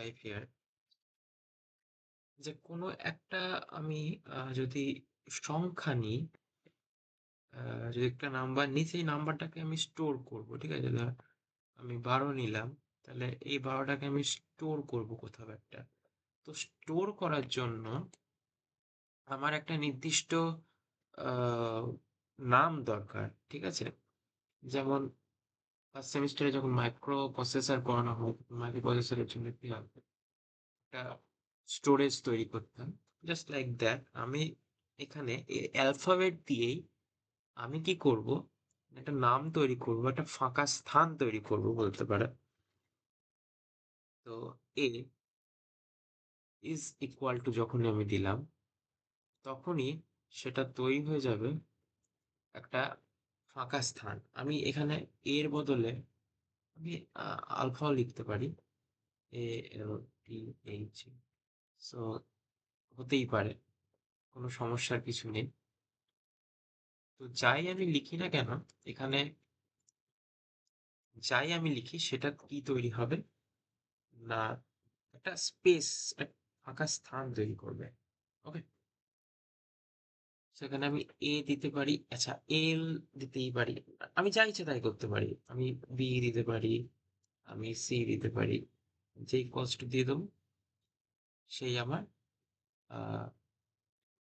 Type here যে কোনো একটা আমি যদি সংখ্যা নিই, যদি একটা নাম্বার নিই সেই নাম্বারটাকে আমি স্টোর করব। ঠিক আছে? ধর আমি 12 নিলাম, তাহলে এই 12টাকে আমি স্টোর করব কোথাও একটা। তো স্টোর করার জন্য আমার একটা নির্দিষ্ট আহ, নাম দরকার। ঠিক আছে? যেমন ফার্স্ট সেমিস্টারে যখন মাইক্রো প্রসেসর পড়ানো হয়, মাইক্রো প্রসেসরের জন্য কি হয়, একটা স্টোরেজ তৈরি করতাম। জাস্ট লাইক দ্যাট আমি এখানে অ্যালফাবেট দিয়েই আমি কি করব, একটা নাম তৈরি করব, একটা ফাঁকা স্থান তৈরি করব বলতে পারে। তো এ ইজ ইকুয়াল টু যখনই আমি দিলাম, তখনই সেটা তৈরি হয়ে যাবে একটা ফাঁকা স্থান। আমি এখানে এর বদলে আমি আলফাও লিখতে পারি, ALPH। সো হতেই পারে, কোনো সমস্যার কিছু নেই। তো যাই আমি লিখি না কেন এখানে, যাই আমি লিখি সেটা কি তৈরি হবে না, একটা স্পেস, ফাঁকা স্থান তৈরি করবে। ওকে, সেখানে আমি এ দিতে পারি, আচ্ছা এল দিতেই পারি, আমি যা ইচ্ছে তাই করতে পারি। আমি বি দিতে পারি, আমি সি দিতে পারি, যেই কষ্ট দিয়ে দেবো সেই আমার আহ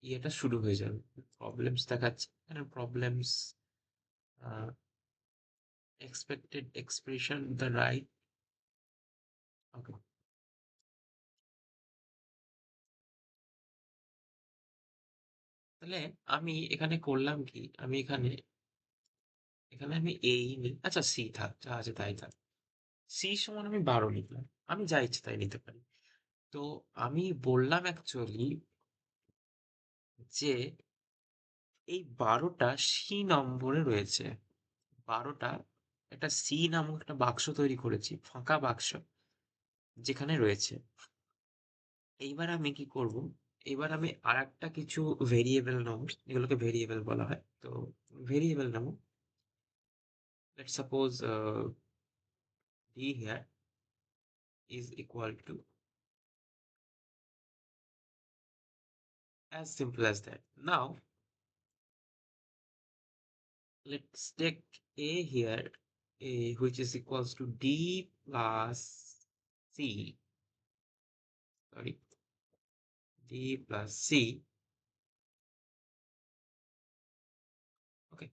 ইয়েটা শুরু হয়ে যাবে। প্রবলেমস দেখাচ্ছে এখানে, problems, expected expression the right. Okay, তাহলে আমি এখানে করলাম কি, আমি এখানে এখানে আমি এই নিই, আচ্ছা সি থাক, যা আছে তাই থাক। সি সমান আমি 12 লিখলাম, আমি যা ইচ্ছে তাই নিতে পারি। তো আমি বললাম অ্যাকচুয়ালি যে এই 12টা সি নম্বরে রয়েছে। 12টা একটা সি নামক একটা বাক্স তৈরি করেছি, ফাঁকা বাক্স যেখানে রয়েছে। এইবার আমি কি করব, এবার আমি আর একটা কিছু ভেরিয়েবল নেবো, এগুলোকে ভেরিয়েবল বলা হয়। তো ভেরিয়েবল নেবো, let's suppose d here is equal to, as simple as that. Now let's take a here, a which is equals to d plus c, sorry, d plus c. Okay,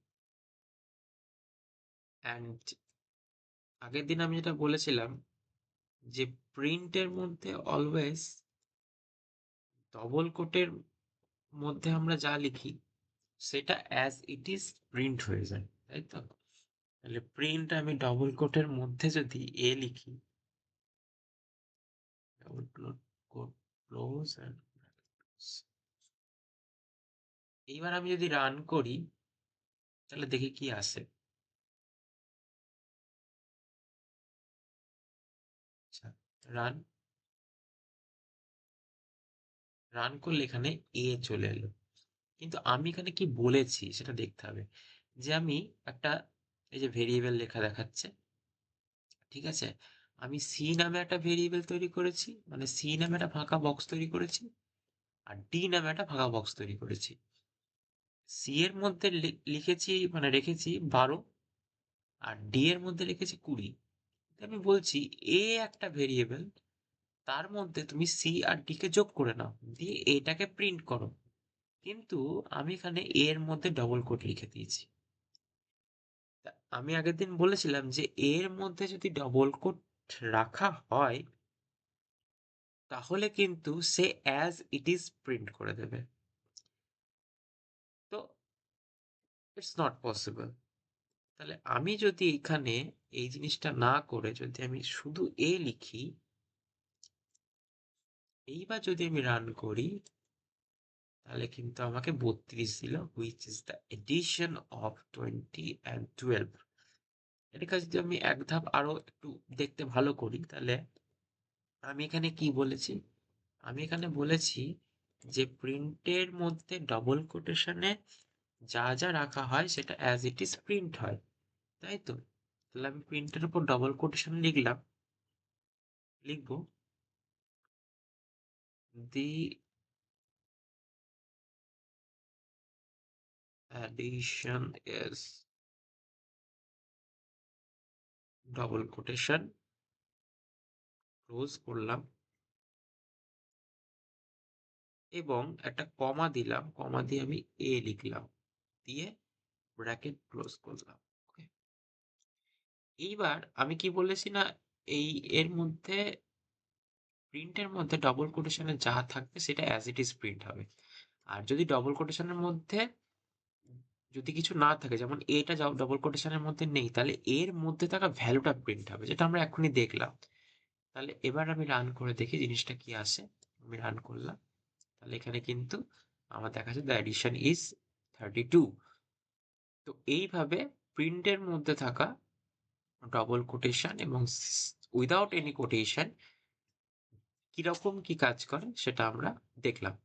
and আগের দিন আমি যেটা বলেছিলাম যে প্রিন্টের মধ্যে always double কোটের মধ্যে আমরা যা লিখি সেটা অ্যাজ ইট ইজ প্রিন্ট হয়ে যায়, তাই তো? তাহলে প্রিন্ট আমি ডবল কোটের মধ্যে যদি এ লিখি, ডবল কোট ক্লোজ, এইবার আমি যদি রান করি তাহলে দেখি কি আসে। আচ্ছা, রান রান করলে এখানে এ চলে এলো, কিন্তু আমি এখানে কি বলেছি সেটা দেখতে হবে। যে আমি একটা, এই যে ভেরিয়েবল লেখা দেখাচ্ছে, ঠিক আছে, আমি সি নামে একটা ভেরিয়েবল তৈরি করেছি, মানে সি নামে একটা ফাঁকা বক্স তৈরি করেছি, আর ডি নামে একটা ফাঁকা বক্স তৈরি করেছি। সি এর মধ্যে লিখেছি মানে রেখেছি 12, আর ডি এর মধ্যে রেখেছি 20। আমি বলছি এ একটা ভেরিয়েবল, তার মধ্যে তুমি সি আর ডি কে যোগ করে নাও, দিয়ে এটাকে প্রিন্ট করো। কিন্তু আমি এখানে এর মধ্যে ডবল কোট লিখে দিয়েছি। তা আমি আগের দিন বলেছিলাম যে এর মধ্যে যদি ডবল কোট রাখা হয় তাহলে কিন্তু সে অ্যাজ ইট ইজ প্রিন্ট করে দেবে। তো ইটস নট পসিবল। তাহলে আমি যদি এখানে এই জিনিসটা না করে যদি আমি শুধু এ লিখি, এইবার যদি আমি রান করি তাহলে কিন্তু আমাকে 32 দিল, which is the edition of 20 and 12। এটাকে যদি আমি এক ধাপ আরো একটু দেখতে ভালো করি তাহলে আমি এখানে কি বলেছি, আমি এখানে বলেছি যে প্রিন্টের মধ্যে ডবল কোটেশনে যা যা রাখা হয় সেটা অ্যাজ ইট ইজ প্রিন্ট হয়, তাই তো? তাহলে আমি প্রিন্টের উপর ডবল কোটেশন লিখলাম, লিখবো the addition is double quotation, close করলাম এবং একটা কমা দিলাম, কমা দিয়ে আমি এ লিখলাম, দিয়ে ব্র্যাকেট ক্লোজ করলাম। ওকে, এইবার আমি কি বলেছি না, এই এর মধ্যে প্রিন্টের মধ্যে ডবল কোটেশনে যা থাকবে সেটা অ্যাজ ইট ইজ প্রিন্ট হবে। আর যদি ডবল কোটেশনের মধ্যে যদি কিছু না থাকে, যেমন এটা ডবল কোটেশনের মধ্যে নেই, তাহলে এর মধ্যে থাকা ভ্যালুটা প্রিন্ট হবে, যেটা আমরা এখনই দেখলাম। তাহলে এবার আমি রান করে দেখি জিনিসটা কি আসে। আমি রান করলাম, তাহলে এখানে কিন্তু আমার দেখাচ্ছে দ্য এডিশন ইজ 32। তো এইভাবে প্রিন্টের মধ্যে থাকা ডবল কোটেশন এবং উইদাউট এনি কোটেশন কিরকম কি কাজ করে সেটা আমরা দেখলাম।